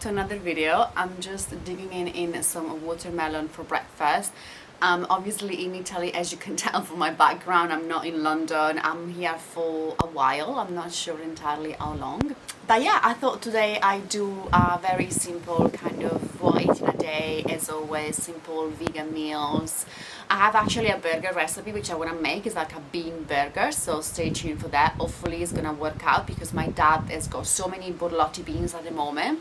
to another video. I'm just digging in some watermelon for breakfast. Obviously in Italy, as you can tell from my background, I'm not in London. I'm here for a while. I'm not sure entirely how long. But yeah, I thought today I do a very simple kind of what I eat in a day, as always, simple vegan meals. I have actually a burger recipe which I want to make. It's like a bean burger, so stay tuned for that. Hopefully it's gonna work out because my dad has got so many Borlotti beans at the moment,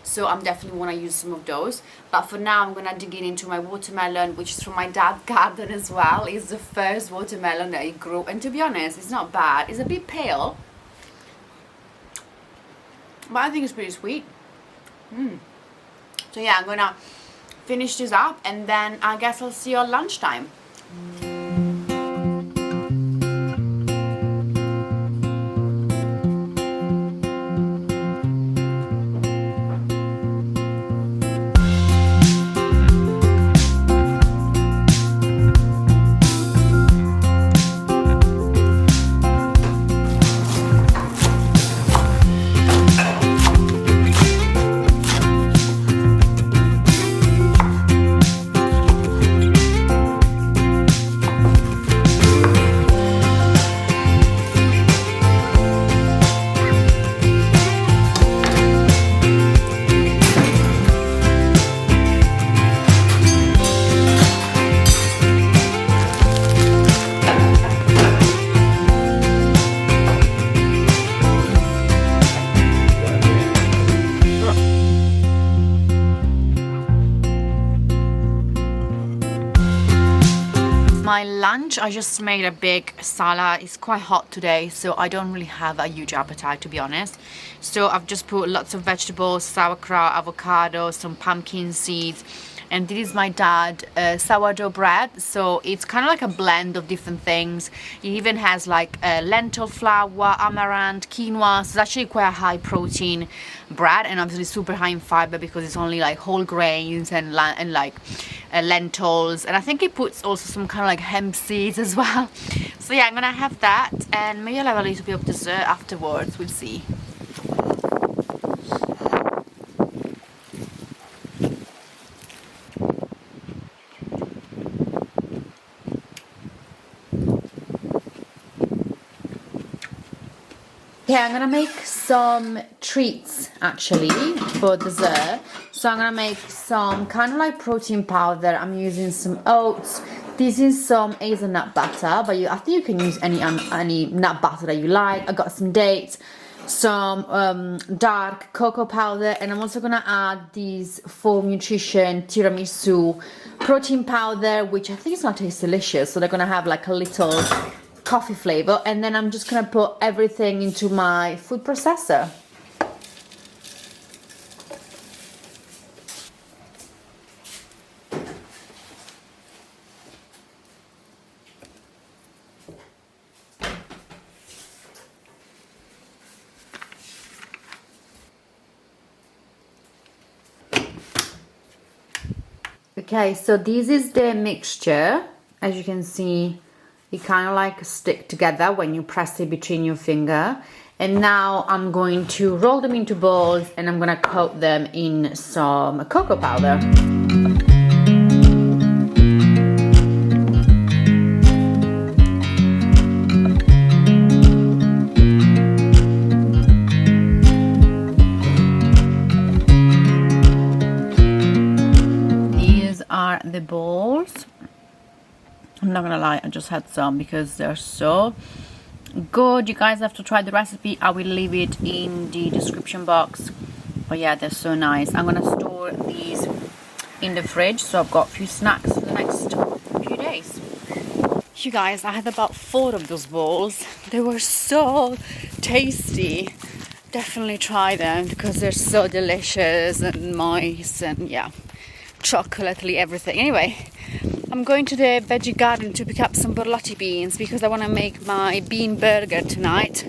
so I'm definitely want to use some of those. But for now I'm gonna dig into my watermelon, which is from my dad's garden as well. It's the first watermelon that he grew, and to be honest, it's not bad. It's a bit pale, but I think it's pretty sweet. So yeah, I'm gonna finish this up and then I guess I'll see you at lunchtime. My lunch, I just made a big salad. It's quite hot today, so I don't really have a huge appetite, to be honest. So I've just put lots of vegetables, sauerkraut, avocado, some pumpkin seeds, and this is my dad sourdough bread. So it's kind of like a blend of different things. It even has like lentil flour, amaranth, quinoa. So it's actually quite a high protein bread, and obviously super high in fiber because it's only like whole grains and like lentils, and I think it puts also some kind of like hemp seeds as well. So yeah, I'm gonna have that, and maybe I'll have a little bit of dessert afterwards. We'll see. Yeah, I'm gonna make some treats actually for dessert. So I'm gonna make some kind of like protein powder. I'm using some oats. This is some hazelnut butter, but I think you can use any nut butter that you like. I got some dates, some dark cocoa powder, and I'm also gonna add this Form Nutrition Tiramisu protein powder, which I think is gonna taste delicious. So they're gonna have like a little coffee flavor, and then I'm just gonna put everything into my food processor. Okay, so this is the mixture. As you can see, it kind of like stick together when you press it between your finger. And now I'm going to roll them into balls, and I'm gonna coat them in some cocoa powder. These are the balls. I'm not gonna lie, I just had some because they're so good. You guys have to try the recipe. I will leave it in the description box. But yeah, they're so nice. I'm gonna store these in the fridge, so I've got a few snacks for the next few days. You guys, I had about 4 of those balls. They were so tasty. Definitely try them because they're so delicious, and moist, and yeah, chocolatey everything. Anyway, I'm going to the veggie garden to pick up some Borlotti beans because I want to make my bean burger tonight.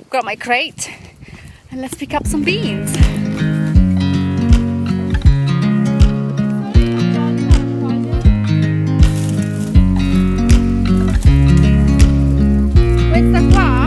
Got my crate, and let's pick up some beans. Questa qua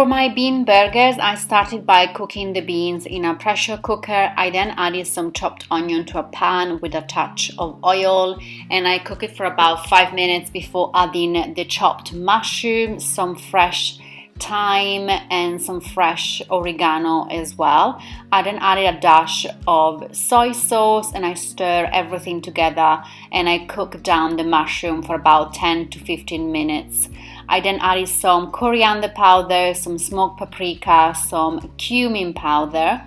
For my bean burgers, I started by cooking the beans in a pressure cooker. I then added some chopped onion to a pan with a touch of oil, and I cook it for about 5 minutes before adding the chopped mushroom, some fresh thyme and some fresh oregano as well. I then added a dash of soy sauce and I stir everything together, and I cook down the mushroom for about 10 to 15 minutes. I then added some coriander powder, some smoked paprika, some cumin powder,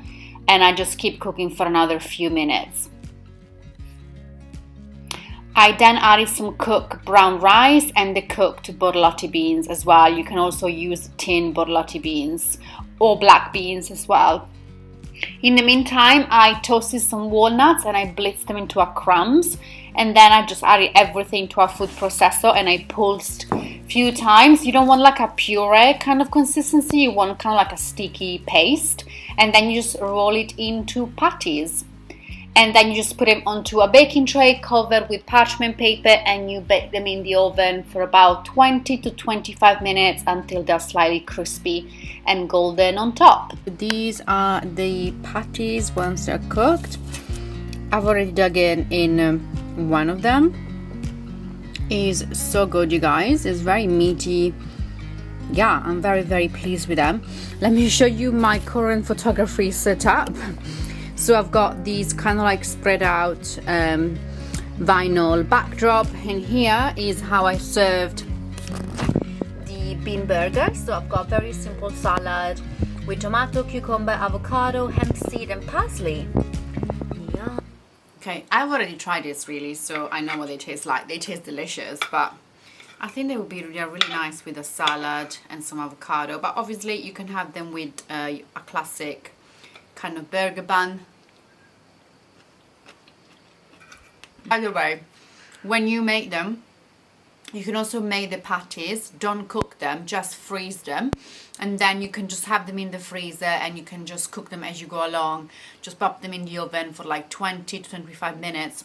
and I just keep cooking for another few minutes. I then added some cooked brown rice and the cooked Borlotti beans as well. You can also use tin Borlotti beans or black beans as well. In the meantime, I toasted some walnuts and I blitzed them into a crumbs, and then I just added everything to a food processor and I pulsed a few times. You don't want like a puree kind of consistency, you want kind of like a sticky paste, and then you just roll it into patties. And then you just put them onto a baking tray covered with parchment paper, and you bake them in the oven for about 20 to 25 minutes until they're slightly crispy and golden on top. These are the patties once they're cooked. I've already dug in one of them. Is so good, you guys. It's very meaty. Yeah, I'm very pleased with them. Let me show you my current photography setup. So I've got these kind of like spread out vinyl backdrop, and here is how I served the bean burger. So I've got very simple salad with tomato, cucumber, avocado, hemp seed and parsley. Yeah. Okay, I've already tried this really, so I know what they taste like. They taste delicious, but I think they would be really nice with a salad and some avocado. But obviously you can have them with a classic kind of burger bun. By the way, when you make them, you can also make the patties, don't cook them, just freeze them, and then you can just have them in the freezer and you can just cook them as you go along. Just pop them in the oven for like 20 to 25 minutes,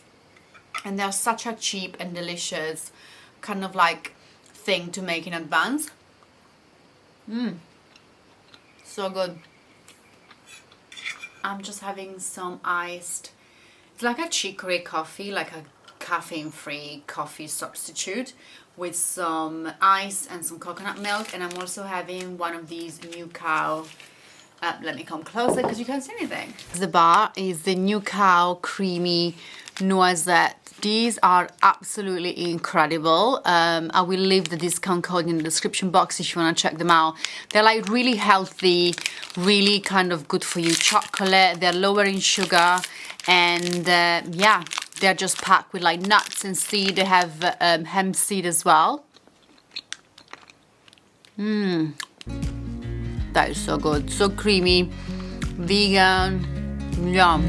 and they're such a cheap and delicious kind of like thing to make in advance. So good. I'm just having some iced, it's like a chicory coffee, like a caffeine-free coffee substitute with some ice and some coconut milk. And I'm also having one of these New Cow, let me come closer because you can't see anything. The bar is the New Cow creamy noisette. These are absolutely incredible. I will leave the discount code in the description box if you want to check them out. They're like really healthy, really kind of good for you chocolate. They're lower in sugar, and yeah, they're just packed with like nuts and seed. They have hemp seed as well. That is so good, so creamy, vegan, yum.